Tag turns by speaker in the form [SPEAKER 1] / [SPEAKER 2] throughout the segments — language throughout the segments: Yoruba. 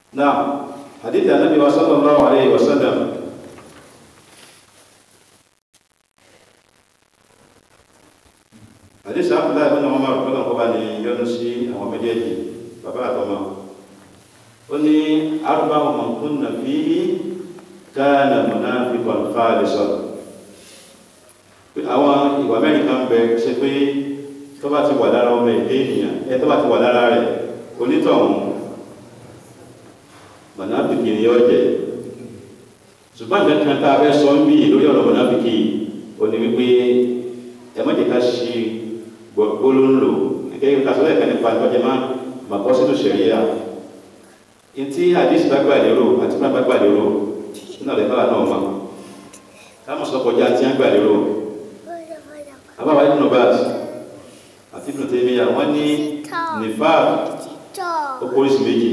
[SPEAKER 1] Nah, hadits Nabi sallallahu alaihi wasallam. Hadits Abdullah bin Umar kalau kau bani Yunusi awam media bapa atau mak. Ini arba'u man kunna fihi kana munafiqan khalisan. Àwọn ìwà mẹ́rin kan bẹ ṣe pé tó bá ti wà lára ọmọ èdè ènìyàn tó bá ti wà lára rẹ̀ onítọ̀hún mọ̀nàfíkì ni yóò jẹ́. Ṣùgbọ́n nǹkan tá a fẹ́ sọ ń bí lórí ọ̀rọ̀ mọ̀nàfíkì ó ní wípé ẹ má jẹ́ ká ṣe gbólóńlò gẹ́gẹ́ ká sọ lẹ́ẹ̀kan nípa ìtọ́jẹ́ máa kọ́ sínú ṣẹ̀ríà. Ìtí àdìsí bá gbà lérò àti má bá gbà lérò nínú ọ̀rẹ́ báwa náà mọ̀ ká mọ̀ sọ kọjá tí wọ́n gbà lérò. Àbáwá Ibn Abbas àti Ibn Taymiyyah wọ́n ní nifaq ó pólísì méjì.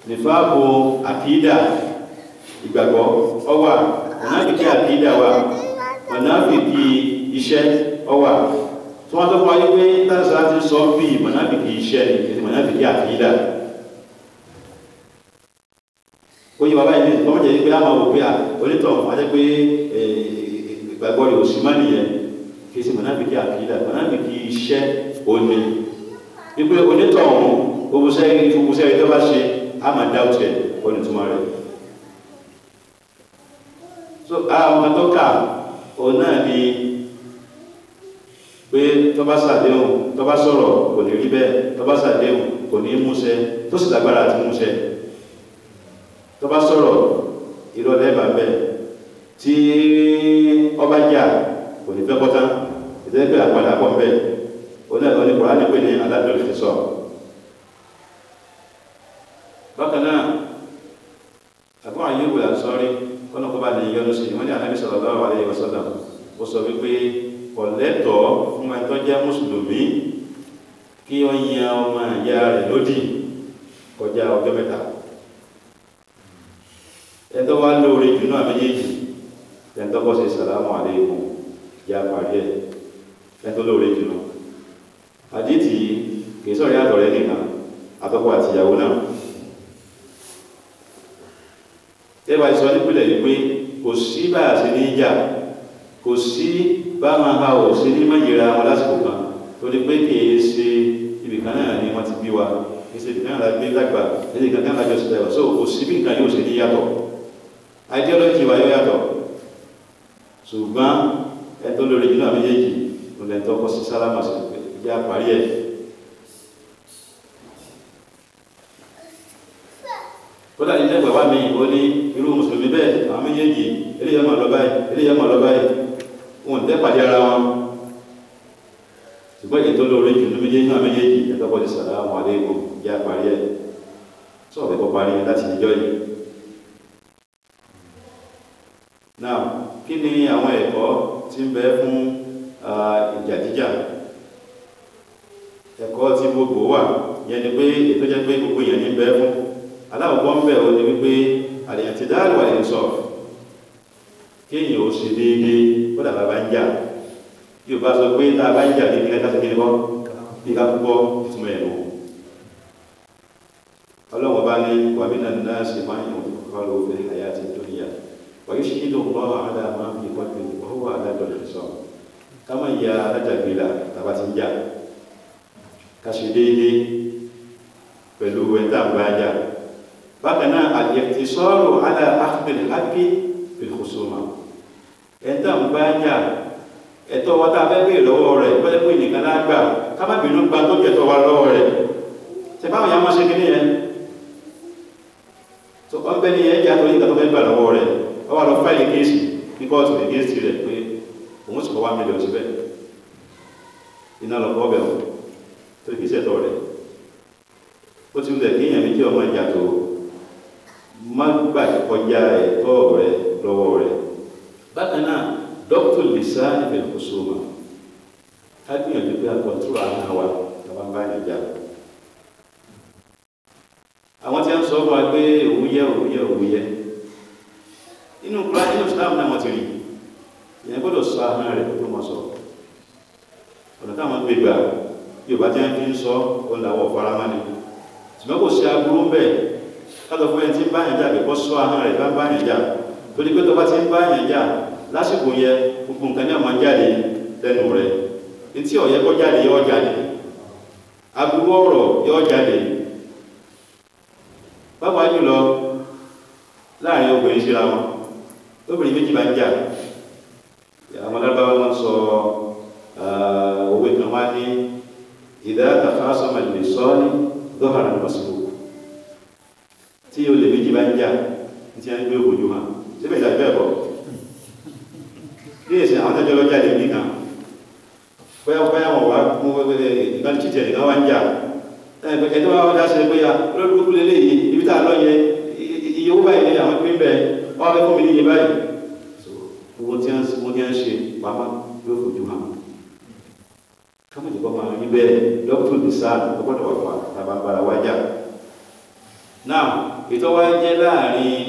[SPEAKER 1] Nifaq àkídà ìgbàgbọ́ ó wà, mùnáfíkí àkídà wà, mùnáfíkí iṣẹ́ ó wà. Tí wọ́n tó fún ayé pé tásà ti sọ bí mùnáfíkí iṣẹ́ ni àti mùnáfíkí àkídà. Ó yí bàbá yìí tó mọ̀jẹ̀ pé a máa wò pé onítọ̀ ajẹ́ pé ìgbàgbọ́ rẹ̀ ò sí má nìyẹn. Kì í ṣe mùnáfíkí àkídà, mùnáfíkí iṣẹ́ òní. Wípé onítọ̀ ọ̀hún òwúṣẹ́ tó bá ṣe á máa dáútẹ̀ onítúmọ̀ rẹ̀. So àwọn atọ́ka òun náà ni pé tó bá ṣàdéhùn tó bá sọ̀rọ̀ kò ní rí bẹ́ẹ̀, tó bá ṣàdéhùn kò ní múṣẹ, tó sì lágbára àti múṣẹ. Tó bá sọ̀rọ̀ ìrọ̀lẹ́ bàbẹ́ tí ọba jà kò ní fẹ́ kọ́tán ìdẹ́gbẹ́ pé àpàdà pọ̀ mbẹ́ oní Kùránì pé ní aládùn ti sọ. Bákan náà Abu Ayyub al-Ansari kọ́nà kọ́ bá ní yọnu sí wọ́n ní Ànábì sallallahu alaihi wasallam ó sọ wípé ọ̀lẹ́tọ̀ fún ẹni tó jẹ́ mùsùlùmí kí ó yan ọmọ ìyá rẹ̀ lódì kọjá ọjọ́ mẹ́ta. Ẹ̀tọ́ wá lórí jùlọ àmẹ́yẹ́jì ẹ̀tọ́ kọ́ sí sàlámù alaykum ya parí ẹ̀ ẹ̀tọ́ lórí jùlọ. Àdítì kìí sọ̀rọ̀ yàtọ̀ rẹ̀ nìkan àtọ́kọ àti ìyàwó náà. Tẹ́bà ìsọ nípìnlẹ̀ wípé kò sí bá àṣẹ ní ìjà, kò sí bá máa ha ò sí ní mọ́yìnra wọn lásìkò kan tó ní pé kìí ṣe ibìkan náà ni wọ́n ti bí wa, kìí ṣe ibìkan náà gbé lágbà, ẹni kan náà lájọ sílẹ̀ wá, so kò sí bí nǹkan yóò ṣe ní yàtọ̀. Ideology wa yóò yàtọ̀, ṣùgbọ́n ẹ̀tọ́ lórí jùlọ méjèèjì ló lẹ́tọ́ kọ́ sí sálámà sí ìjà parí ẹ̀. Kódà ilé ẹgbẹ̀ wá mi ó ní irú mùsùlùmí bẹ́ẹ̀ àwọn méjèèjì eléyà máa lọ báyìí eléyà máa lọ báyìí wọn tẹ́ pàdé ara wọn. Ṣùgbọ́n ẹ̀tọ́ lórí jùlọ méjèèjì ẹ̀tọ́ kọ́ sí sálámà alaykum ìjà parí ẹ̀. Sọ̀rọ̀ ẹ̀kọ́ parí láti ìjọ yìí. Now, kí ni àwọn ẹ̀kọ́ tí ń bẹ fún ìjà jíjà? Ẹ̀kọ́ tí gbogbo wà, yẹn ni pé ètò jẹ́ pé gbogbo èèyàn ní bẹ fún. Aláwọ̀kọ́ ń bẹ̀ ó ní wípé al-i'tidal wal-insaf. Kí èèyàn ó ṣe déédéé ó dàbà bá ń jà. Bí o bá sọ pé tá a bá ń jà déédéé ká sókè níbọ̀, bí ká púpọ̀ ìtumọ̀ ẹ̀ lò. Ọlọ́run bá ní wa minan nasi man yaqulu fil hayati dunya. ويشهد الله على ما في قلبه وهو على الخصام كما يا رجبيلا تباتنجا كشديدي pẹ̀lú ẹ̀dá àgbáyà. Bákan náà al-iqtisaru ala akhdh al-haqqi fil khusuma. Ẹ̀dá àgbáyà ẹ̀tọ́ wa tá a fẹ́ bèèrè lọ́wọ́ rẹ̀ pẹ́lẹ́ pé nìkan lágbà ká má bínú gba tó jẹ̀tọ́ wa lọ́wọ́ rẹ̀. Ṣé báwọn ya máa ṣe kí ní ẹ? Tó kọ́ bẹ́ ní ẹ̀jẹ̀ àtọ́yí ìgbà tó fẹ́ gbà lọ́wọ́ rẹ̀. Ó wá lọ fáìlì kéèsì ní kóòtù against rẹ̀ pé òun sì kọ́ 1 million síbẹ̀. Iná lọ kọ́ bẹ̀ ọ́ tó kìí ṣẹ̀tọ́ rẹ̀. Ó ti wùlẹ̀ kí èèyàn méjì ọmọ ìjà tó má gbà kọjá ẹ̀tọ́ rẹ̀ lọ́wọ́ rẹ̀. Bákan náà dr lisa ibn khusuma ká gbìyànjú pé àkọ́ntúrò àwọn wa tàbá bá ìjà. Àwọn tí a ń sọ fún wa pé òun yẹ inú kúrò nínú Islam náà wọ́n ti rí ìyẹn gbọ́dọ̀ sọ ahọ́n rẹ̀ tó mọ̀ sọ ọ̀nà táwọn gbé gbà yóò bá tí wọ́n fi ń sọ ó làwọ̀ faramá ni ṣùgbọ́n kò sí aburú bẹ́ẹ̀ kátó fún ẹni tí ń bá yẹn jà bẹ̀kọ́ sọ ahọ́n rẹ̀ bá yẹn jà torí pé tó bá ti ń bá yẹn jà lásìkò yẹ gbogbo nǹkan ní ọmọ jáde lẹ́nu rẹ̀ etí ọ̀yẹ́ kọ́ jáde yọ jáde aburú ọ̀rọ̀ yọ jáde báwa jùlọ láàrin obìnrin síra wọn obìnrin méjì bá ń jà àwọn alábáwá wọn sọ òwe kan wá ní ìdá tafasama al-lisani dhahara al-masbuq tí olè méjì bá ń jà tí a ń gbé òbòjú hàn síbẹ̀ ìdájọ́ ẹ̀bọ̀ ní èsì àwọn tẹ́jọ́ lọ́jà lè nìkan bóyá wọn wá mú ìgbà tí tìtẹ̀ nìkan wá ń jà ẹ̀tọ́ wá wọ́n dá sí pé olóògbé lélẹ̀ yìí ibi tá a lọ yẹ iye owó báyìí ní àwọn pín bẹ́ẹ̀ wọ́n fẹ́ fún mi ní iye báyìí owó tí wọ́n ti ń ṣe pamọ́ yóò fojú hàn kámẹ́jì kọ́ máa ní bẹ́ẹ̀ dókítà bisan ọgbọ́dọ̀ wà fà tàbàbàrà wájà náà ètò wa jẹ́ láàrin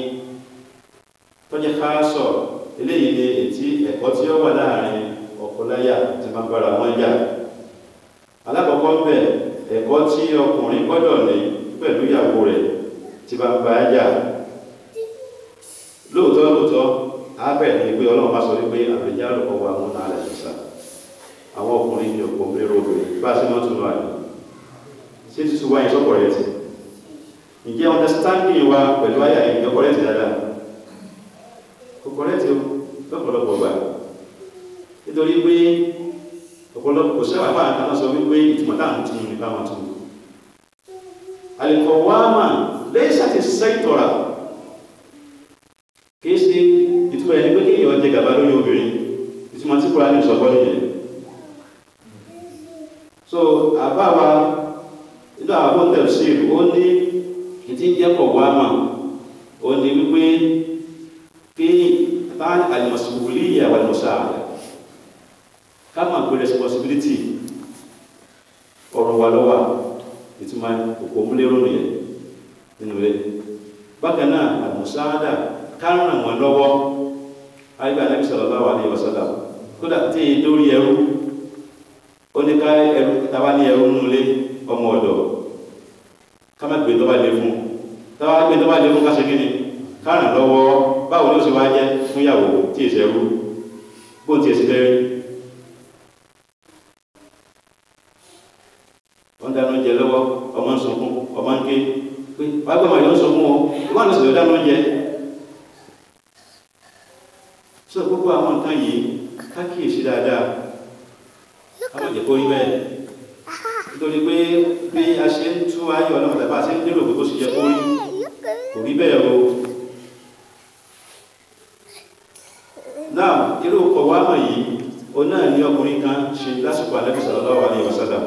[SPEAKER 1] tọ́jẹ́ káásọ̀ eléyìí ni ètí ẹ̀kọ́ tí ó wà láàrin ọkọláyà tí máa bára wọn jà alákọ̀ọ́kọ́ ń bẹ̀ ẹ̀kọ́ tí ọkùnrin gbọ́dọ̀ ní pẹ̀lú ìyàwó rẹ̀ tí bá ń bá jà lóòótọ́ ábẹ̀ ní pé ọlọ́run bá sọ wípé àbẹ̀já lọ́kọ̀ wà mú náà lẹ̀ sà àwọn ọkùnrin ní ọ̀pọ̀ mẹ́rọ obìnrin bá sí mọ́ tún lọ àyè ṣé títí wáyé sọ́kọ̀ rẹ̀ ti ǹjẹ́ understanding wa pẹ̀lú àyà ìjọkọ̀ rẹ̀ ti dáadáa kọ̀kọ̀ rẹ̀ ti lọ́pọ̀lọpọ̀ gbà nítorí pé ọ̀pọ̀lọpọ̀ kò sẹ́wà bá àtàná sọ wípé ìtumọ̀ táà ń tún ní báwọn tún al-qawwama laysat as-saytara kìí ṣe ìtumọ̀ ẹni pé kí èèyàn jẹ gàba lórí obìnrin ìtumọ̀ tí kúrò ní ìsọ̀gbọ́n nìyẹn so àbáwa nínú àwọn bọ́ńtẹ̀ sí ó ní ìtí jẹ́ qawwama ó ní wípé kí bá al-mas'uliyya wal-musa'ada ká máa pè responsibility ọ̀rọ̀ wà lọ́wọ́ ìtumọ̀ òkò múlẹ́rọ̀ nìyẹn nínú rẹ̀ bákan náà al-musa'ada kárùn wọn lọ́wọ́ ayébá Ànábì sallallahu alaihi wasallam kódà tí è lórí ẹrú ó ní ká ẹrú tàbá ní ẹrú nulé ọmọ ọ̀dọ̀ ká má gbé tọ́bá lé fún tàbá gbé tọ́bá lé fún káṣe gíní kárùn lọ́wọ́ báwo ló ṣe wá jẹ́ fún ìyàwó tí è ṣẹrú bó ti èsì lẹ́rí wọ́n dáná jẹ lọ́wọ́ ọmọ ń sunkún ọmọ ń ké pé wá gbọ́mọ̀ yóò sunkún o ìwọ́n ló sì lọ dáná jẹ so gbogbo àwọn nǹkan yìí kákìyèsí dáadáa àwọn ìjẹ̀kọ́ rí bẹ́ẹ̀ nítorí pé bí a ṣe ń tú ayé ọlọ́run tàbí a ṣe ń lérò pé kó sì jẹ́ kó rí kò rí bẹ́ẹ̀ o náà irú qawwama yìí o náà ní ọkùnrin kan ṣe lásìkò Ànábì sallallahu alaihi wasallam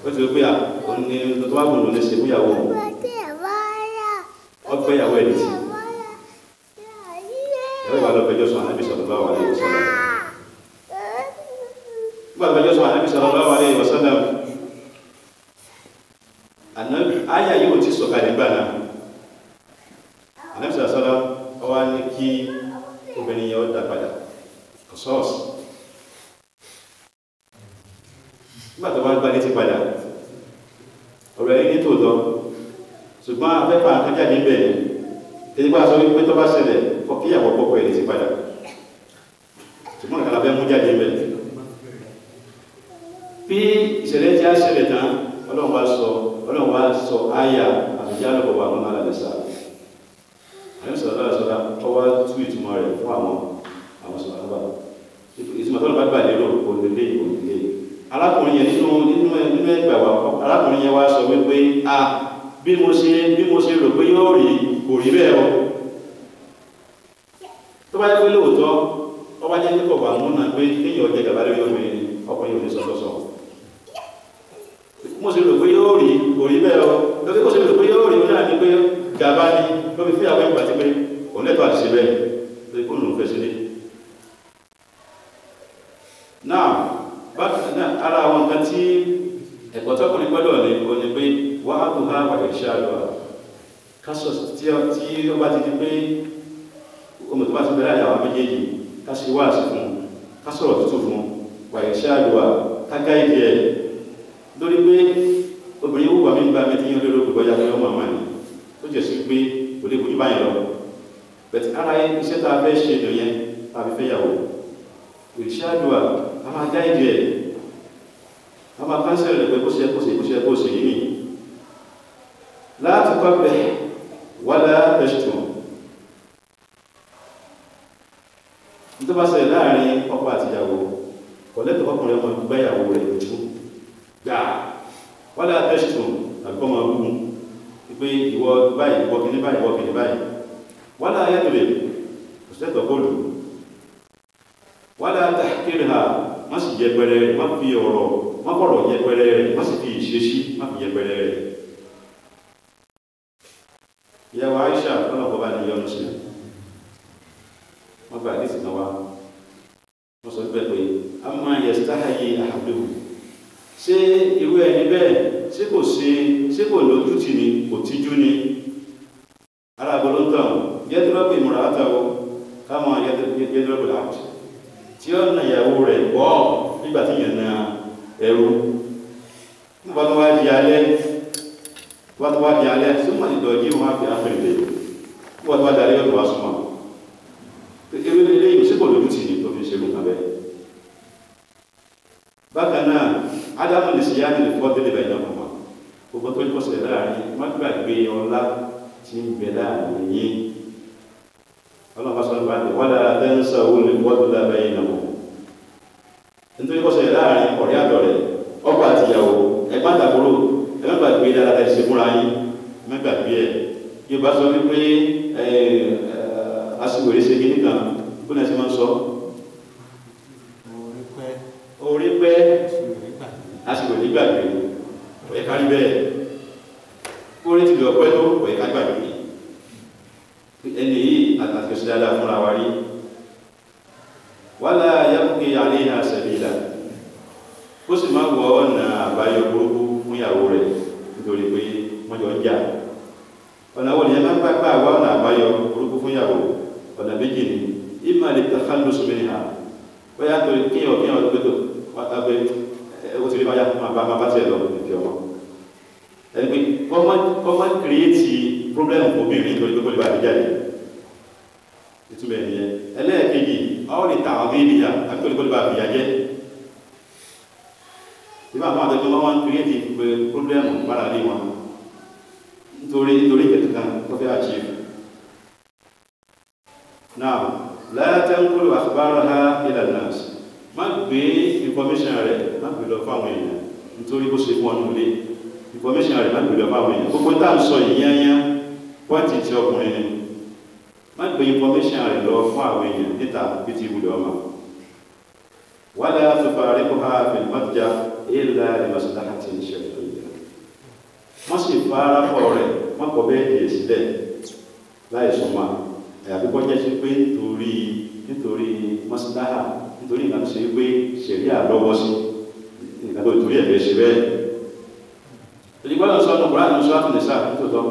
[SPEAKER 1] ó ti rí pé òní tó wá gùn ló lè ṣe fúyàwó ọgbẹ́ ìyàwó ẹ̀ létí ẹ̀rọ ìbá lọ fẹjọ́ sùn Ànábì sallallahu alaihi wasallam nígbà fẹjọ́ sùn Ànábì sallallahu alaihi wasallam ayà yìí ò ti sọ̀kalẹ̀ nígbà náà Ànábì sallallahu alaihi wasallam ọwá ní kí obìnrin yẹn ó dá padà sọ́ọ̀sì nígbà tó bá gbá létí padà ọ̀rọ̀ ẹni ní tòótọ́ ṣùgbọ́n afẹ́fà àkájáde bẹ́ẹ̀ èyí bá sọ wípé tó bá ṣẹlẹ̀ kí ìyàwó pọ̀pọ̀ ẹ̀ létí padà ṣùgbọ́n ìkàlà fẹ́ mú jáde bẹ́ẹ̀ bí ìṣẹ̀lẹ̀ tí a ṣẹlẹ̀ tán ọlọ́run wá sọ áyà àbújá lọ́pọ̀ wà lọ́nà àlàlẹ́sà àyẹ̀wò sọ̀rọ̀ lára sọ́dá ọwá tú ìtumọ̀ rẹ̀ fún àwọn sọ̀rọ̀ ìtumọ̀ tó lọ bá gbà lérò òlélé arákùnrin yẹn nínú ẹgbà wà arákùnrin yẹn wá sọ wípé bí mo ṣe rò pé yóò rí kò rí bẹ́ẹ̀ o tó bá yẹ pé lóòótọ́ ọ bá jẹ́ nípò wà múnà pé kéèyàn ọjọ́ ìjàmbá lórí ọkùnrin yóò ní sọ́sọ́sọ́ mo ṣe rò pé yóò rí kò rí bẹ́ẹ̀ o lókè kó ṣe rò pé yóò rí o náà ní pé gàbá ní lóbi fí àwọn ìgbà tí pé òun lẹ́tọ̀ àti ṣe bẹ́ẹ̀ tó kó lòun fẹ́ sílé náà bákan náà ara àwọn nǹkan tí ẹ̀kọ́ tọ́kùnrin gbọ́dọ̀ ní o ní pé wọ́n á kò há wàyẹ̀ ṣe àlọ́ kásọ̀ tí ó bá ti di pé omi tó bá ti bẹ̀rẹ̀ àyàwó méjèèjì kásì wá sí fún kásọ̀rọ̀ tútù fún wàyẹ̀ ṣe àlọ́ kágá ìdí ẹ̀ lórí pé obìnrin wùwà mí ń bá mi tí yín lórí òkú bọ́yá pé ọmọ àmà ní tó jẹ́ sí pé bẹ̀tì ara iṣẹ́ tá a fẹ́ ṣe nìyẹn tàbí fẹ́ yàwó ìṣáàdùà a máa já ìdí ẹ̀ a máa kánsẹ̀lì rẹ̀ pé kó ṣe yìí nì láti kọ́ bẹ̀ wádá ẹ̀ṣùn tó bá ṣẹlẹ̀ láàrin ọkọ àti ìyàwó kọ̀lẹ́tọ̀ ọkùnrin ọmọ gbẹ́yàwó rẹ̀ lójú gbà wádá ẹ̀ṣùn àgbọ́n máa wú pé ìwọ báyìí ìwọ kìíní báyìí ìwọ kìíní báyìí wádá ayẹ́tọ̀lẹ̀ òṣìṣẹ́tọ̀ bọ́ọ̀lù wádá tàkìrì ha má sì yẹpẹrẹ rẹ̀ má fi ọ̀rọ̀ má fọ̀rọ̀ yẹpẹrẹ rẹ̀ má sì fi ìṣesí má fi yẹpẹrẹ rẹ̀ ìyàwó Aisha lọ́nà bọ́bá ní yọ́nù sí wọ́n gba àdísì kan wá wọ́n sọ pé pé a máa yẹ stáhàyè àhàbíhù ṣé irú ẹni bẹ́ẹ̀ ṣé kò lójútì ni kò tíjú ni ara àgbọ̀lọ́ntàn yẹ́dúrọ́pù ìmúra àtàwọ̀ káwọn yẹ́dúrọ́pù láàpù tí ó na ìyàwó rẹ̀ bọ́ nígbà tí yẹn na ẹrú nígbà tó wá di alẹ́ súnmọ́ ìdọ̀jí wọn á fi àfẹ́rẹ́ nígbà tó wá di alẹ́ yóò tó wá súnmọ́ ewé lélẹ́ yìí sí kò lójú tì ní tó fi ṣe lókàn bẹ́ẹ̀ bákan náà ádámù lè ṣe yá ní ìfọ́ délé bẹ̀rẹ̀ náà mọ̀ gbogbo tó ń kọ́ sílẹ̀ láàrin má gbàgbé ọlá tí ń bẹ láàrin yìí ọlọ́pàá sọ́nà bá ní wádà tẹ́ńsà owó lè wọ́dún lábẹ́ yìí náà nítorí kọ́ sílẹ̀ láàrin ọ̀rẹ́ àdọ̀ rẹ̀ ọkọ àti ìyàwó ẹgbẹ́ àtàkùrò ẹgbẹ́ gbàgbé dáadáa ẹ̀ ṣe fúnra yín mẹ́gbàgbé ẹ̀ yóò bá sọ wípé asiwere ṣe kí nìkan kó náà ṣe máa ń sọ orí pẹ́ asiwere gbàgbé ọ̀yẹ́ kárí bẹ́ẹ̀ orí ti lọ pẹ́ tó ọ̀yẹ́ ká gbàgbé ẹni yìí àtàkì sí dáadáa fúnra wa rí wálá yàkùnkì àríyá sẹ̀bílà ó sì máa wọ ọ̀nà àbáyọ burúkú fún ìyàwó rẹ̀ nítorí pé wọ́n jọ ń jà ọ̀nà wọ́n ni ẹ máa ń gbàgbà wá ọ̀nà àbáyọ burúkú fún ìyàwó ọ̀nà méjì ni ìmọ̀ lè tàkàlùsù mẹ́rin ha bóyá tó kíyàn tó pẹ́tò wátábẹ́ ó ti rí báyá máa bá tẹ́ lọ ìfẹ́ ọmọ ẹni pé kọ́mọ́ kìrìyètì pọ́blẹ́mù obìnrin tó lè bá àbíjáde ìtumẹ̀ nìyẹn ẹlẹ́ẹ̀kejì ọ́ lè ta àwọn ènìyàn àti tó lè bá àbíyá jẹ́ ìbá àwọn àtẹ́gbẹ́ wọn kìrìyètì pọ́blẹ́mù bára lé wọn nítorí ìkẹtùkà tó fẹ́ achieve. Now, la tanqulu akhbaraha ila an-nas. Má gbé information rẹ̀, má gbé lọ fáwọn èèyàn nítorí bó ṣe fún ọdún ilé. Information rẹ̀ má gbé lọ fáwọn èèyàn. Gbogbo tá à ń sọ ìyáyá pọ́ǹtì tí ọkùnrin ni. Má gbé information rẹ̀ lọ fún àwọn èèyàn níta bí ti wùdọ̀ ọmọ. Wala tufariquha fil madja illa li maslahatin shar'iyyah. Wọ́n sì fara pọ̀ rẹ̀, wọ́n kọ̀ bẹ́ẹ̀ díẹ̀ sílẹ̀ láì súnmọ́ àyàfi kọ́ jẹ́ sí pé nítorí mọ́síláhà nítorí ìgbà tó ṣe pé ṣẹ̀rí àlọ́wọ́ sí ìgbà tó torí ẹ̀fẹ́ ṣe bẹ́ẹ̀. ìdígbọ́dọ̀ sọ ọdún kùránì sọ àtúnlẹ̀ sáà nítòótọ́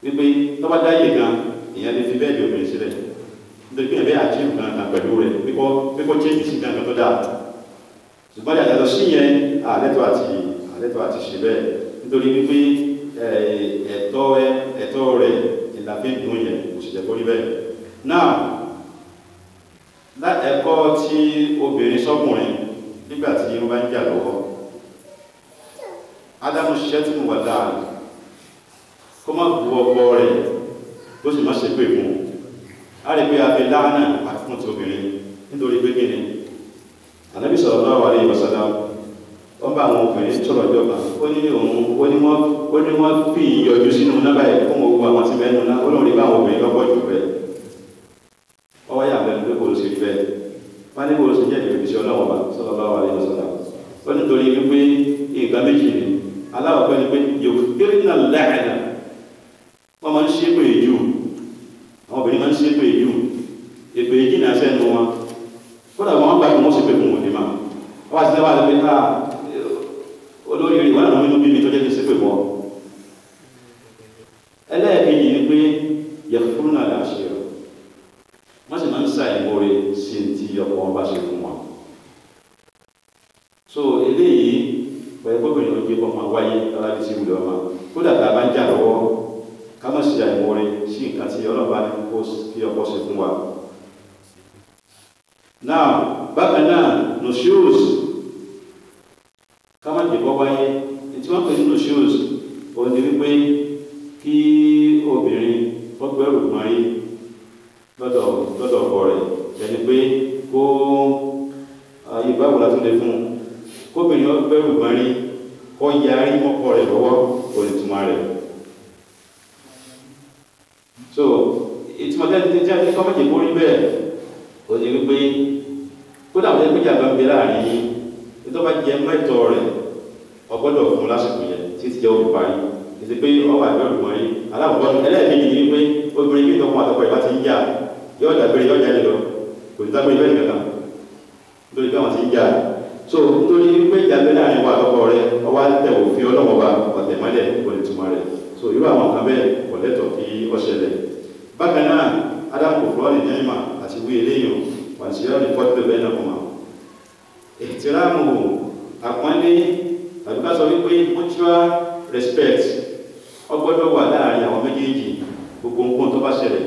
[SPEAKER 1] wípé tó bá dáyé gan èèyàn lè fi bẹ́ẹ̀ di obìnrin sílẹ̀ nítorí pé ẹ̀fẹ́ àjíǹ kan pẹ̀lú rẹ̀ pípọ́ chéjì sí gan tó dáa ṣùgbọ́n yàtọ̀ sí yẹn àlẹ́tọ̀ àti ṣe bẹ́ẹ̀ nítorí wípé ẹ̀tọ́ rẹ̀ ìlàfẹ́ ìdún yẹn kò sì jẹ́ kó rí bẹ́ẹ̀. náà ẹ̀kọ́ tí obìnrin sọ́kùnrin nígbà tí wọ́n bá ń jà lọ́wọ́ ádámù ṣiṣẹ́ tí mo wà dáa kó má bu ọkọ rẹ̀ tó sì má ṣe pé fún un á rí pé abẹ láàánà àti fún ti obìnrin nítorí pé kíni Ànábì sallallahu alaihi wasallam wọ́n bá àwọn obìnrin sọ̀rọ̀ ìjọba ó ní wọ́n fi ìyọjú sínú náà báyìí fún owó àwọn tí mẹ́nu náà ó lóun rí bá àwọn obìnrin lọ́pọ̀ jù bẹ́ẹ̀ ọwọ́ yà bẹ́ẹ̀ pé kò ló ṣe bẹ́ẹ̀ wọ́n ní kò ló ṣe jẹ́ ìròyìn sí ọlọ́wọ́ bá sallallahu alaihi wasallam ó nítorí wípé nǹkan méjì ni aláwọ̀ pẹ́ ni pé yòókù kéré náà láàánà wọ́n máa ń ṣe pé èjù àwọn obìnrin máa ń ṣe pé èjù èpè èjì náà sẹ́nu wọn kódà wọn gbà pé wọ́n ṣe pé fún wọn ní máa wọ́n á ti dábàá lẹ́pẹ́ ká olórí rẹ̀ wọ́n àwọn inú bíbí tó jẹ́ kí n ṣe pé wọ́n ẹlẹ́ẹ̀kejì ni pé yẹ̀fún náà là ṣe rẹ̀ wọ́n sì máa ń ṣàìmọ̀re sí ti ọkọ̀ wọn bá ṣe fún wọn so eléyìí pẹ̀lú gbọ́gbìnrin ojú ọkọ̀ máa wáyé alábi sí ìwúlẹ̀ ọmọ kódà tá a bá ń jà lọ́wọ́ ká má ṣe àìmoore sí nǹkan tí Ọlọ́run bá ní kó kí ọkọ ṣe fún wa. Now bákan náà nushuz ká má jẹ̀bọ́ wáyé tí wọ́n pè ní nushuz òun ni wípé kí obìnrin wọ́n gbẹ́rù mọ́rí lọ́dọ̀ ọkọ rẹ̀ ẹni pé kó ìbáwò látún lè fún kóbìnrin wọ́n gbẹ́rù mọ́rí kọ́ yarí mọ́kọ rẹ̀ lọ́wọ́ kò lè túmọ̀ rẹ̀. So ìtumọ̀ tẹ́lẹ̀ tí a ti kọ́ méjì kórí bẹ́ẹ̀ ó ní wípé kódà wọ́n pé jàmbá ń bẹ láàrin yín tó bá jẹ mẹ́tọ̀ rẹ̀ ọgbọ́dọ̀ fún lásìkò yẹn tí ti jẹ́ òkú parí ìdí pé ọwọ́ àgbẹ̀rù mọ́ yín aláwọ̀ ẹlẹ́ẹ̀kejì ni wípé obìnrin bí ìtọ́kùn àtọ́kọ̀ ìbá ti ń jà yóò dàgbére yóò jáde lọ kò ní dágbére bẹ́ẹ̀ nìkan nítorí pé àwọn ti ń jà so nítorí pé ìjàgbé láàrin wa àtọ́kọ̀ rẹ̀ ọwọ́ tẹ̀ òfin ọlọ́mọba ọ̀tẹ̀ mọ́lẹ̀ kò ní túmọ̀ rẹ̀ so irú àwọn kan bẹ́ẹ̀ kò lẹ́tọ̀ọ́ kí ó ṣẹlẹ̀. Bákan náà Ádámù kò fúrọ́ ní nẹ́ẹ̀mà àti wí eléyìn wà sí ọ́ ní pọ́tù bẹ́ẹ̀ náà kùmà ìtìrámù àpọ́nlé àdúgbà sọ wípé mutual respect ọgbọ́dọ̀ wà láàrin àwọn méjèèjì gbogbo nǹkan tó bá ṣẹlẹ̀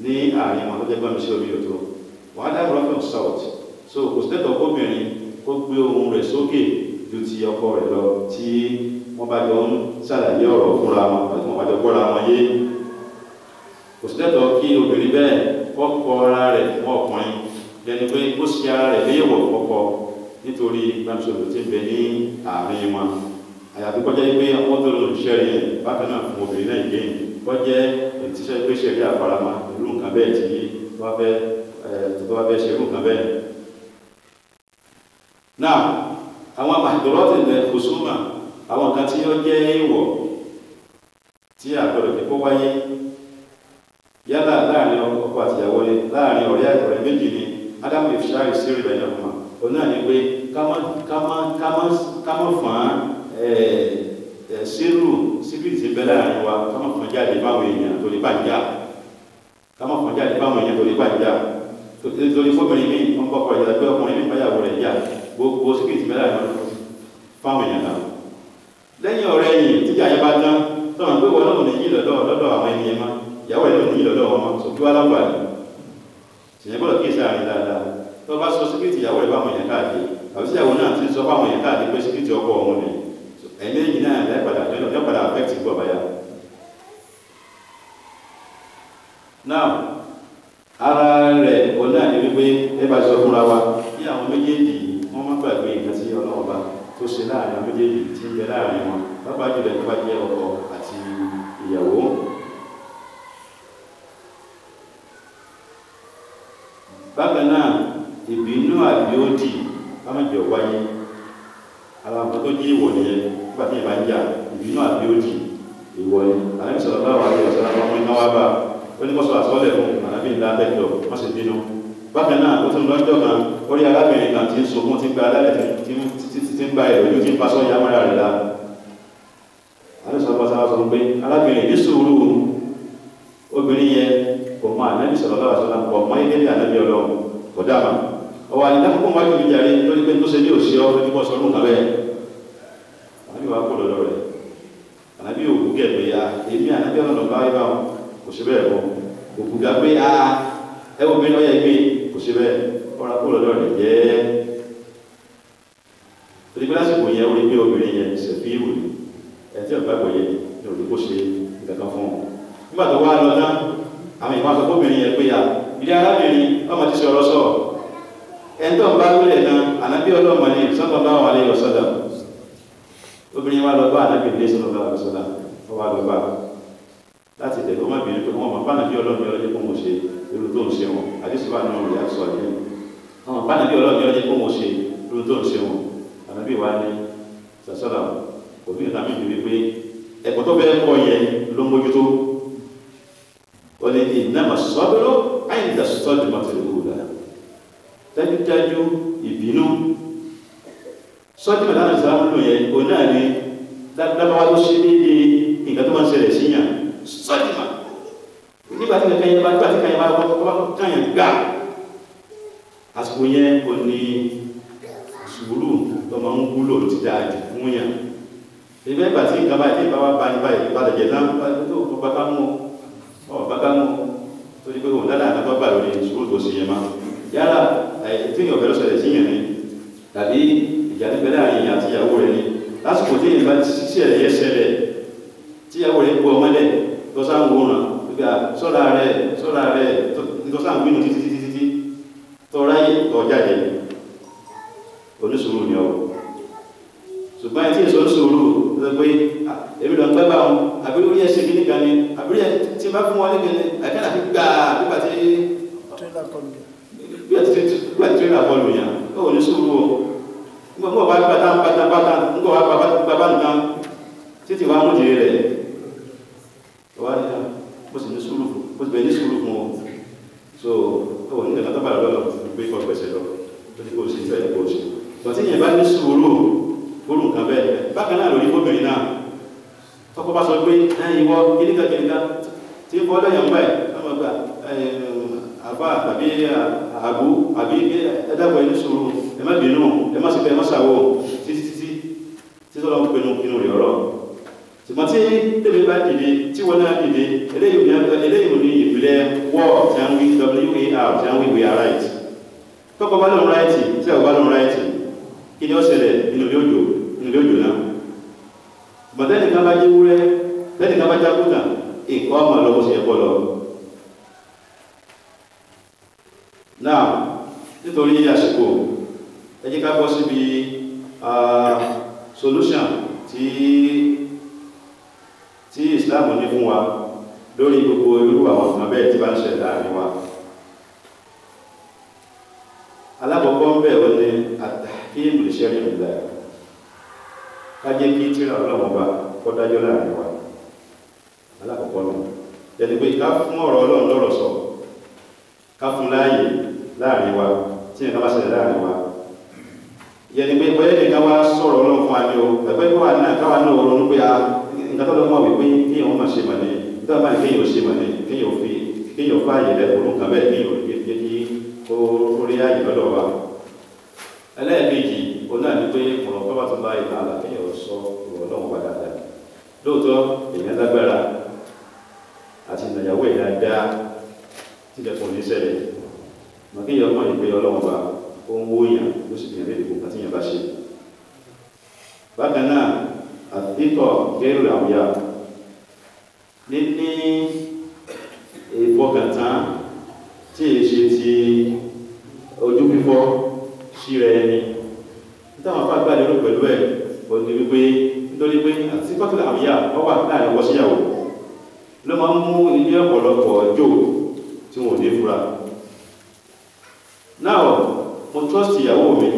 [SPEAKER 1] ní àárín wọn tó jẹ́ gbọ́n sí omi òtó wọ́n á dábọ̀ from south so kò sẹ́tọ̀ kóbìnrin kó gbé ohun rẹ̀ sókè ju ti ọkọ rẹ̀ lọ tí wọ́n bá jọ ń ṣàlàyé ọ̀rọ̀ fúnra wọn àti wọ́n bá jọ gbọ́ra wọn yé kò sẹ́tọ̀ kí obìnrin bẹ́ẹ̀ kọ́kọ́ ara rẹ̀ fún ọkùnrin lẹ́ni pé ó ṣe ara rẹ̀ léèwọ̀ kọ́kọ́ nítorí gbàmísọ̀rọ̀ tí ń bẹ ní àárín wọn àyàfi kọjá pé wọ́n tó lò ṣẹ́rí ẹ̀ bákan náà fún obìnrin náà ìgbé kọjá ìtíṣẹ́ pé ṣẹ̀rí àfaramá ìlú nǹkan bẹ́ẹ̀ tí wọ́n fẹ́ ṣe irú nǹkan bẹ́ẹ̀. Náà àwọn àdúrọ́tì ilẹ̀ kòsúmà àwọn nǹkan tí ó jẹ́ ìwọ̀ tí àgbọ̀dọ̀ kíkó wáyé yálà láàrin ọkọ àtìyàwó ni láàrin ọ̀rẹ́ méjì ni Ádámù ìfṣàrí sí ìrìnlẹ̀ náà fún wa òun náà ni pé ká má fàn sírù síkírìtì bẹ láàrin wa ká má fàn jáde báwọn èèyàn tó lè bàjá ká má fàn jáde báwọn èèyàn tó lè bàjá torí fóbìnrin mi wọ́n kọ́kọ́ ìjọba pé ọkùnrin mi báyàwó rẹ̀ yá gbogbo síkírìtì bẹ láàrin wa fáwọn èèyàn náà lẹ́yìn ọ̀rẹ́ yìí tíjà yẹn bá tán tọ́nà pé wọ́n náà ní yí lọ́dọ̀ àwọn ènìyàn má ìyàwó ẹ̀ ló ní lọ́dọ̀ wọn máa sọ̀tún aláǹfààní ṣèyàn gbọ́dọ̀ kí sáàrin dáadáa tó bá sọ síkírìtì ìyàwó ẹ̀ báwọn èèyàn káàkiri àbí sí ìyàwó náà ti sọ báwọn èèyàn káàkiri pé síkírìtì ọkọ ọ̀hún ni ẹ̀mí èyí náà lẹ́pàdà affect gbọ́ báyà. Now ara rẹ̀ kò náà ní wípé ẹ bá sọ fúnra wa kí àwọn méjèèjì wọ́n má gbàgbé nǹkan tí Ọlọ́run bá tó ṣe láàrin àwọn méjèèjì tí ń bẹ láàrin wọn pápá jùlọ tó bá jẹ́ ọkọ àti ìyàwó. Bákan náà ìbínú àbí òdì kámẹ́jọ wáyé ara nǹkan tó jí ìwọ̀ nìyẹn nígbà tí ìbá ń jà ìbínú àbí òdì ìwọ̀ ni àlẹ́ sọ̀rọ̀ bá wà lórí ọ̀sán àwọn ọmọ iná wá bá ó ní kó sọ àsọ́lẹ̀ fún àlábí ńlá bẹ́ẹ̀dọ̀ wọ́n sì bínú. Bákan náà ó tún lọ́jọ́ kan ó rí arábìnrin kan tí ń sunkún tí ń gba alálẹ̀ tí ń gba ẹ̀rọ ojú tí ń pasọ́ ya mọ́ra rẹ̀ la. àlẹ́ sọ̀rọ̀ bá sábà sọ pé arábìnrin ní sùúrù obìnrin yẹn kò mọ ànábì sọ̀rọ̀ lọ́wọ́ sọ́lá kò mọ ilé ní ànábì Ọlọ́run kò dáàmà ọwọ́ àyíká fún wájú mi jàre lórí pé tó ṣe ní òṣì ọ́ lójú bọ́ sọ́run kan bẹ́ẹ̀ ànábì wa kò lọ́dọ̀ rẹ̀ ànábì òkú gẹ̀ẹ́gbẹ̀ ya èmi ànábì Ọlọ́run bá wíwá kò ṣe bẹ́ẹ̀ kọ́ òkú ga pé ẹ wo mi lọ́yẹ̀ gbé kò ṣe bẹ́ẹ̀ ọ̀rá kò lọ́dọ̀ rẹ̀ jẹ́ torí pé lásìkò yẹn ó rí pé obìnrin yẹn ṣe fi ìwò ni ẹ̀ tí ọ̀gbàgbọ̀ yẹn ní òrí kó ṣe ìkankan fún un nígbà tó wá lọ náà àwọn ìwọ̀n sọ fóbìnrin yẹn pé ilé arábìnrin ọmọ ti sọ̀rọ̀ sọ ẹ̀ńtọ́ ń bá lólẹ̀ náà ànábí ọlọ́mọ ní sọ́tọ̀ bá wà lẹ́yìn ọ̀sọ́dà obìnrin wa lọ bá ànábí ilé sọ́tọ̀ bá wà sọ́dà ó wà lọ bá láti tẹ̀lé ọmọbìnrin pé wọ́n mọ̀ bánàbí ọlọ́mọ ọlọ́jẹ́ kó mọ̀ ṣe irú tó ń ṣe wọn àdísíwá náà rí àṣọ àjẹ́ wọn bánàbí ọlọ́mọ ọlọ́jẹ́ kó mọ̀ ṣe irú tó ń ṣe wọn ànábí wa ní sàṣọ́dà òbí ìtàmì ìdí wípé ẹ̀kọ́ tó fẹ́ kọ́ yẹ ló mójútó wọ́n ní ìnáma sọ́dọ̀rọ̀ àyíǹda sọ́dọ̀ mọ́tòlúwòlá dájúdájú ìbínú sọ́dọ̀ mẹ́ta náà sọ́dọ̀ lò yẹ o náà ní dábàá tó ṣe déédéé nǹkan tó máa ń ṣẹlẹ̀ síyàn sọ́dọ̀ mà nígbà tí kankan yẹn bá gbà tí kankan yẹn bá káyàn gbà àsìkò yẹn o ní sùúrù tó máa ń wúlò ti dáa jù fún yàn ìgbẹ́ ìgbà tí nǹkan báyìí tí ìbá wa bá ní báyìí padà jẹ̀ náà tó bá ká mú bá ká mú tó ní pé òun dáadáa nǹkan tó gbà lórí sùúrù tó sì yẹn má yálà tí èèyàn fẹ́ lọ́sọ̀rẹ̀ sí yẹn ni tàbí ìjà nípa láàrin àti ìyàwó rẹ̀ ni lásìkò tí èèyàn bá ṣiṣẹ́ rẹ̀ ṣẹlẹ̀ tí ìyàwó rẹ̀ gbọ́ ọmọlẹ̀ tó sáà ń wòran gbígbà sọ́ra rẹ̀ tó sáà ń gbínú títí tọ́ráyé tọ́ jáde onísùúrù ni ọ ṣùgbọ́n tí èso onísùúrù lọ pé èmi lọ gbẹ́gbà wọn àbírí orí ẹ̀ṣẹ́ kìíní kan ni àbírí ẹ̀ tí bá fún wọn ní kìíní àkẹ́lá fi gbà nígbà tí tírélà bọ́ọ̀lù yàn ó onísùúrù o nígbà wá pátá nígbà wá bàbá nǹkan títí wá mú jìrì rẹ̀ wá ní mo sì ní sùúrù mo sì bẹ̀ ní sùúrù fún ọ so ó ní ìgbà tó bá lọ́lọ́ gbé kọ́ pẹ̀sẹ̀ lọ tó ní kó o sì fẹ́ kó o sì bọ̀tí yẹn bá ní sùúrù fóònù nǹkan bẹ́ẹ̀ bákan náà lórí fóbìnrin náà tọ́kọ bá sọ pé ìwọ kìnìkà tí ń bọ́ lẹ́yìn ọgbà ẹ̀ lọ́mọ gbà àbá tàbí àbú àbí ẹ̀dàgbọ̀ ẹni sùúrù ẹ má bínú ẹ má sì fẹ́ ẹ má ṣàwọ̀ tí tọ́lọ́ ń pinnu inú rẹ̀ ọ̀rọ̀ ṣùgbọ́n tí tèmi bá dìde tí wọ́n náà dìde eléyìí ní ìpìlẹ̀ wọ́ọ̀ tí a ń wí war tí a ń wí we are right tọ́kọ bá lọ́n ráìtì tí a bá lọ́n ráìtì kí ni ó ṣẹlẹ̀ inú ilé òjò náà bọ̀dẹ́nì kan bá jẹ́ wúrẹ́ tẹ́nì kan bá jákúta ìkọ́ ọmọ lọ́wọ́ sí ẹ̀kọ́ lọ náà nítorí àsìkò ẹ jẹ́ ká bọ́ síbi solution tí Islam ní fún wa lórí gbogbo irú àwọn ọ̀nà bẹ́ẹ̀ tí bá ń ṣẹlẹ̀ láàrin wa alákọ̀ọ́kọ́ ń bẹ̀ wọ́n ní àtàkìmù ìṣẹ́rí ìlà kájẹ́ kí tíra ọlọ́wọ́ bá kọ́dájọ́ láàrin wa alákọ̀ọ́kọ́ náà jẹ́ni pé ká fún ọ̀rọ̀ Ọlọ́run lọ́rọ̀ sọ ká fún láàyè láàrin wa tí nǹkan bá ṣẹlẹ̀ láàrin wa jẹ́ni pé bọ́yẹ́ nìkan wá sọ̀rọ̀ Ọlọ́run fún àmì o pẹ̀pẹ́ kí wà náà káwà náà ronú pé nǹkan tó lọ́mọ wípé kéèyàn wọ́n máa ṣe mọ̀ ní nígbà báyìí kéèyàn ṣe mọ̀ ní kéèyàn fààyè lẹ́kọ̀ọ́ nǹkan bẹ́ẹ̀ kéèyàn yẹ kí orí ààyè lọ́dọ̀ wa ẹlẹ́ẹ̀kejì ó náà ní pé ọ̀rọ̀ bábà tó bá ìlà àlà kéèyàn sọ ọ̀rọ̀ náà wà dáadáa lóòótọ́ èèyàn lágbára àti ìnàyàwó èèyàn dá tíjẹ̀kùn ní ṣẹlẹ̀ mọ̀ kéèyàn mọ̀ ìpé Ọlọ́run bá ó ń wóyàn ló sì bìyàn lédè kòkà tíyàn bá ṣe bákan náà àtìkọ̀ gẹ́rù àwùyá ní ìfọkàntán tí è ṣe ti ojú fífọ́ síra ẹni nítawọn afá gbà lérò pẹ̀lú ẹ̀ ò ní wípé nítorí pé àti kọ́tùlà àwíyá wọ́n wà láàrin ọkọ síyàwó ló máa ń mú ilé ọ̀pọ̀lọpọ̀ jò tí wọ́n ò ní fura náà mo trust ìyàwó mi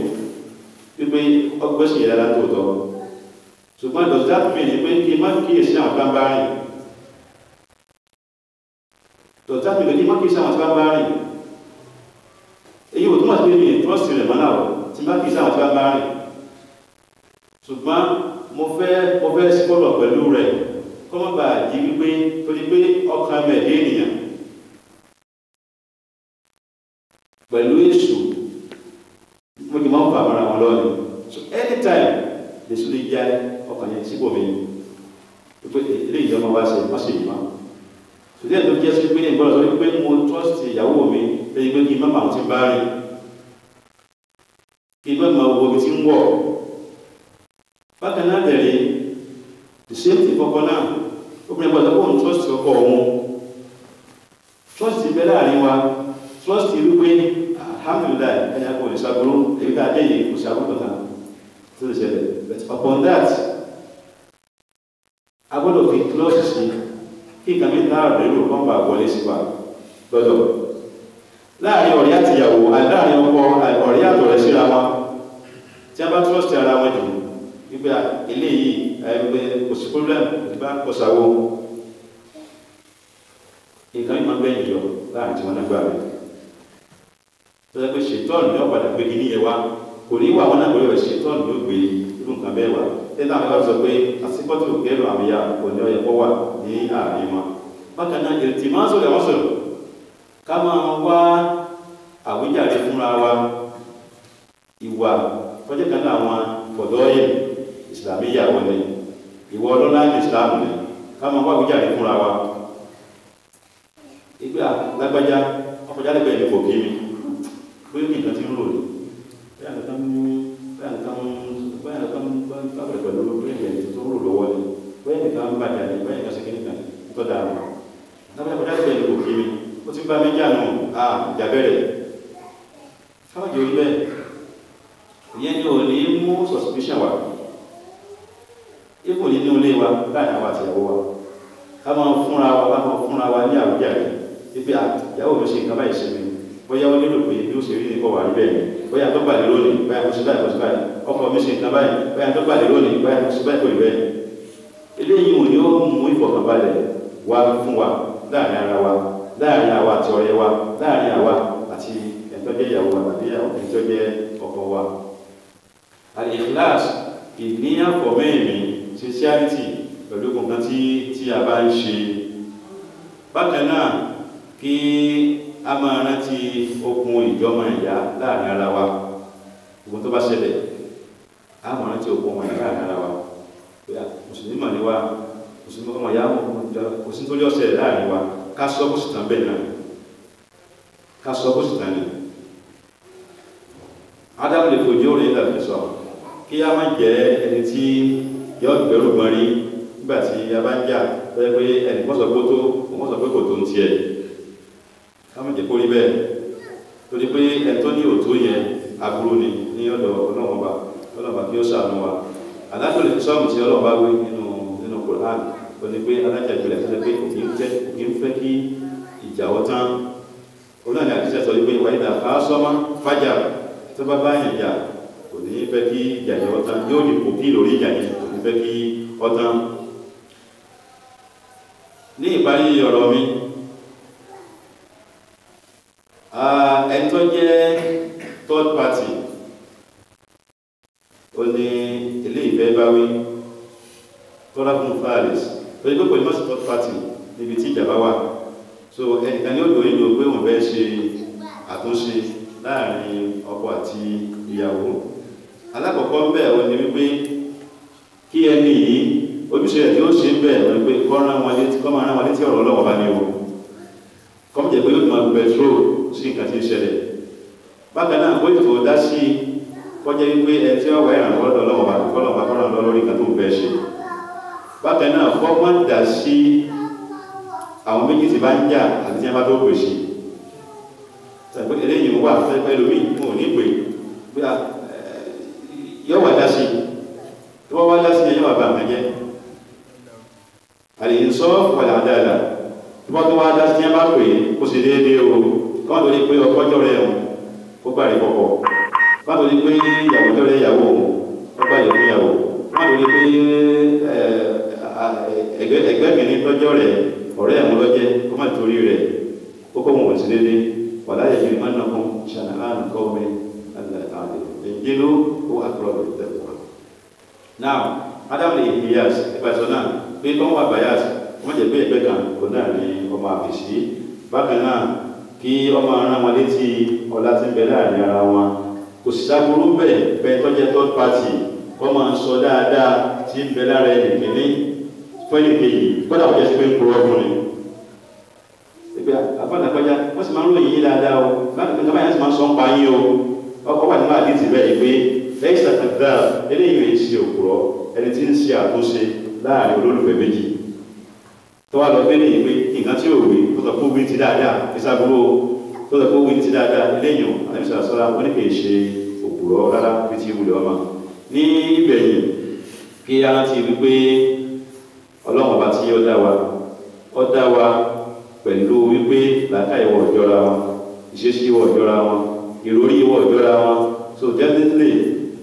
[SPEAKER 1] wípé ọgbẹ́sìn yẹn dáadáa tóòtọ́ ṣùgbọ́n does that mean pé kí n má kíyèsí àwọn kan bá rìn does that mean pé kí n má kíyèsí àwọn kan bá rìn èyí ò túnmọ̀ sí pé mi trust rẹ̀ mọ́ náà tí má kíyèsí àwọn kan bá rìn ṣùgbọ́n mo fẹ́ síkọ́lọ̀ pẹ̀lú rẹ̀ kọ́ mọ́ bá jí wípé torí pé ọkàn mẹ́ẹ̀dé ènìyàn pẹ̀lú èṣù mo jù máa ń fà mọ́ra wọn lọ́nà so anytime lè sún lè jẹ́ ọkàn yẹn síbò mi wípé ilé ìjọba wá ṣe má ṣe yìí má ṣùgbọ́n tó jẹ́ sí pé ní ìgbọ́dọ̀ sọ wípé mo trust ìyàwó mi lẹ́yìn pé kí n má máa ti bá rìn kí n má máa wo omi tí ń wọ̀ bákan náà bẹ̀rẹ̀ the same thing fọ́kọ náà obìnrin gbọ́dọ̀ kó ń trust ọkọ òun trust bẹ láàrin wa trust wípé alhamdulillah ẹni àpò ìṣàgbọ́n èyí tá a jẹ́ yìí kò sí àbúrò kan tó lè ṣẹlẹ̀ but upon that a gbọ́dọ̀ fi close sí kí nǹkan mi náà rẹ̀ ló kọ́ bá wọlé sí wa gbọ́dọ̀ láàrin ọ̀rẹ́ àti ìyàwó láàrin ọkọ ọ̀rẹ́ àtọ̀rẹ́ síra wọn tí a bá trust ara wọn jù wípé eléyìí kò sí problem ìbá kọsàwó nǹkan ìmọ̀ gbẹ̀yìn jọ láàrin tí wọ́n náà gbà rẹ̀ tó yẹ pé ṣètọ́ọ̀nù ní ọ̀padà pé kí ní yẹ wá kò ní wà wọn náà gbọ́dọ̀ rẹ̀ ṣètọ́ọ̀nù ní ó gbé irú nǹkan bẹ́ẹ̀ wá tẹ́lá àwọn ọ̀sọ̀ pé àsìkọ́tù gẹ́rù àmìyá kò ní ọyẹ kọ́ wà ní àárín wọn bákan náà ìrètí máa ń sọ̀rọ̀ wọ́n sọ̀rọ̀ ká máa wá àwíjàre fúnra wa ìwà tọ́jú kan náà àwọn fọ̀dọ́yìn ìsìlámíyà wọlé ìwọ ọlọ́lá ní Islam ni ká máa wá wíjàre fúnra wa ìgbà lágbájá ọkọjá lẹ́gbẹ̀ẹ́ ní kò kí mi pé ní nǹkan tí ń rò ní bẹ́ẹ̀ nǹkan bábẹ̀rẹ̀ pẹ̀lú orílẹ̀-èdè tó ń rò lọ́wọ́ ni bẹ́ẹ̀ nǹkan ń bàjá ní bẹ́ẹ̀ nǹkan sí kíníkà tó dáa mọ̀ lágbájá ọkọjá lẹ́gbẹ̀ẹ́ ní kò kí mi ó ti ń bá méjì àná ìjà bẹ̀rẹ̀ káwọn jẹ́ orí bẹ́ẹ̀ ìyẹn ni ò ní mú suspicion wa ipò nínú ilé wa láàrin àwọn àtìyàwó wa ká máa fúnra wa ní àwùjáde ibi ìyàwó mi ṣe nǹkan báyìí sí mi bóyá ó nílò pé bí ó ṣe rí ní kọ́ wà rí bẹ́ẹ̀ bóyá tó gbàlè lónìí bóyá kò sí báyìí kò sí báyìí ọkọ mi ṣe nǹkan báyìí bóyá tó gbàlè lónìí bóyá kò sí báyìí kò rí bẹ́ẹ̀ eléyìí ò ní ó mú ìfọ̀kànbalẹ̀ wá fún wa láàrin ara wa láàrin àwa àti ọ̀rẹ́ wa láàrin àwa àti ẹ̀tọ́jẹ́ ìyàwó wa tàbí ẹ̀tọ́jẹ́ ọkọ wa. Al-ikhlas ìníyàn pọ̀ mẹ́rin sincerity pẹ̀lú nǹkan tí a bá ń ṣe. Bákan náà kí a máa rántí okùn ìjọmọ ìyá láàrin ara wa gbogbo tó bá ṣẹlẹ̀ a máa rántí okùn ọmọ ìyá láàrin ara wa mùsùlùmí mọ̀ ní wa mùsùlùmí ọmọ ìyá kò sí tó lé ọ̀sẹ̀ láàrin wa ká sọ bó sì tán bẹ́ẹ̀ náà ká sọ bó sì tán ni Ádámù lè fojú orin ìlànà sọ kí a máa jẹ́ ẹni tí yọ ìgbẹ́rù gbọ́n rí nígbà tí a bá ń jà lọ́jọ́ pé ẹnì kan sọ pé tó wọ́n sọ pé kò tó ń tiẹ̀ ká máa jẹ́ kó rí bẹ́ẹ̀ torí pé ẹni tó ní òtó yẹn aburú ni ní ọ̀dọ̀ ọlọ́mọba kí ó ṣàánú wa adájọ́ lè fi sọ́ọ̀mù tí ọlọ́mọba wí nínú Qur'an ó ní pé adájọ́ ìjọba tó ṣe pé kò kí ń fẹ́ kí ìjà ọ̀tán onáni àdíṣẹ́ sọ wípé ìwà ìdá fàásọ́mọ́ fájà tó bá bá yàn jà kò ní fẹ́ kí ìjà yẹn ọ̀tán yóò ní kò kí lórí ìjà yẹn kò ní fẹ́ kí ọ̀tán. Ní ìparí ọ̀rọ̀ mi ẹni tó jẹ́ third party ó ní ilé ìfẹ́ báwí tọ́lá fún faris tó yẹ pé kò ní mọ́sí third party níbi tí ìjà bá wà so ẹnìkan ní òdò ìlú pé wọ́n fẹ́ ṣe àtúnṣe láàrin ọkọ àti ìyàwó alákọ̀ọ́kọ́ ń bẹ̀ wọ́n ni wípé kí ẹni yìí ojúṣe rẹ̀ tí ó ṣe ń bẹ̀ wọ́n pé kọ́ máa rán wọn létí ọ̀rọ̀ ọlọ́wọ́ bá ní o kọ́m jẹ́ pé yóò máa pẹ̀tró sí nǹkan tí ń ṣẹlẹ̀ bákan náà ó ètò dá sí kọjá wípé ẹ tí wọ́n wá ìrànlọ́wọ́ ọlọ́wọ́ bá kọ́lọ̀ lọ lórí nǹkan tó ń fẹ́ ṣe bákan náà kọ́ máa dá sí àwọn méjì tí bá ń jà àti tí wọ́n bá tó pè sí tàbí eléyìí wà pẹ́pẹ́ lómi mò ní pé yọ́ wà dá sí tí wọ́n wá dá sí ẹ̀yọ́ àbá àmàjẹ́ àlèyìn sọ wà dáadáa tí wọ́n tó wá dá sí ẹ̀yọ́ bá pè kó sì déédéé o kọ́ tó ní pé ọkọ́jọ́ rẹ̀ ó gbà rí kọ̀kọ̀ kọ́ tó ní pé ìyàwó tó rẹ̀ ìyàwó ó gbà rí ìyàwó kọ́ tó ní pé ẹgbẹ́ kìíní tọ́jọ́ rẹ̀ ọ̀rẹ́ ẹ̀mú lọ́jẹ́ kó má torí rẹ̀ ó kọ́ wọn sí dédé wà láyé kiri mọ́nà fún ṣànàlánà kọ́wé àlẹ́ ìjìnlú ó àkọlọ̀ ìtẹ̀kọ́. Now Adam lè yí bias ìpàṣọ náà pé kọ́ wà bias wọ́n jẹ́ pé ẹgbẹ́ kan kò náà ní ọmọ àfìsí bákan náà kí ọmọ ara wọn létí ọlá tí ń bẹ láàrin ara wọn kò sì sáburú bẹ́ẹ̀ bẹ́ẹ̀ tọ́jẹ́ third party kọ́ máa ń sọ dáadáa tí ń bẹ lára ẹnì kìíní fún ẹnì kejì kọ́dà wọ́n jẹ́ sí pé ń kúrò ọkùnrin ìgbà àfọ́nàkọjá wọ́n sì máa ń ròyìn yí dáadáa o láti fi nǹkan báyìí sì máa ń sọ ń pa yín o ọkọ̀ wà nínú àdìsí bẹ́ẹ̀ pé lẹ́yìn sàkàdá eléyìí rẹ̀ ṣe òkúrọ̀ ẹni tí ń ṣe àtúnṣe láàrin olólùfẹ́ méjì tó wà lọ pé ní ìpé nǹkan tí ò wí tó sọ pé wí ti dáadáa ìsàbúrò tó sọ pé wí ti dáadáa eléyìn àdìsí àsọ́ra wọ́n ní kì í ṣe òkúrọ̀ rárá bí ti wulẹ̀ ọmọ ní ìbẹ̀yìn kí a rántí wípé ọlọ́run ọba tí ó dá wa pẹ̀lú wípé làákà ìwọ̀ ìjọra wọn ìṣesí ìwọ̀ ìjọra wọn ìròrí ìwọ̀ ìjọra wọn so definitely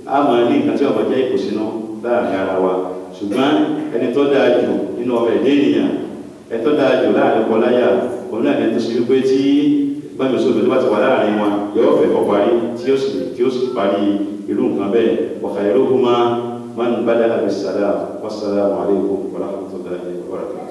[SPEAKER 1] a mọ̀ ní nǹkan tí ọmọ jẹ́ ìkòsínú láàrin ara wa ṣùgbọ́n ẹni tó dáa jù nínú ọmọ ẹ̀dẹ́ ènìyàn ẹni tó dáa jù láàrin ọkọ láyà òun náà ẹni tó ṣe wípé tí gbọ́nmi sóbi tó bá ti wà láàrin wọn yóò fẹ́ kọ́ parí tí ó sì parí irú nǹkan bẹ́ẹ̀ wa khairuhuma man bada'a bis-salam wassalamu alaykum wa rahmatullahi wa barakatuh.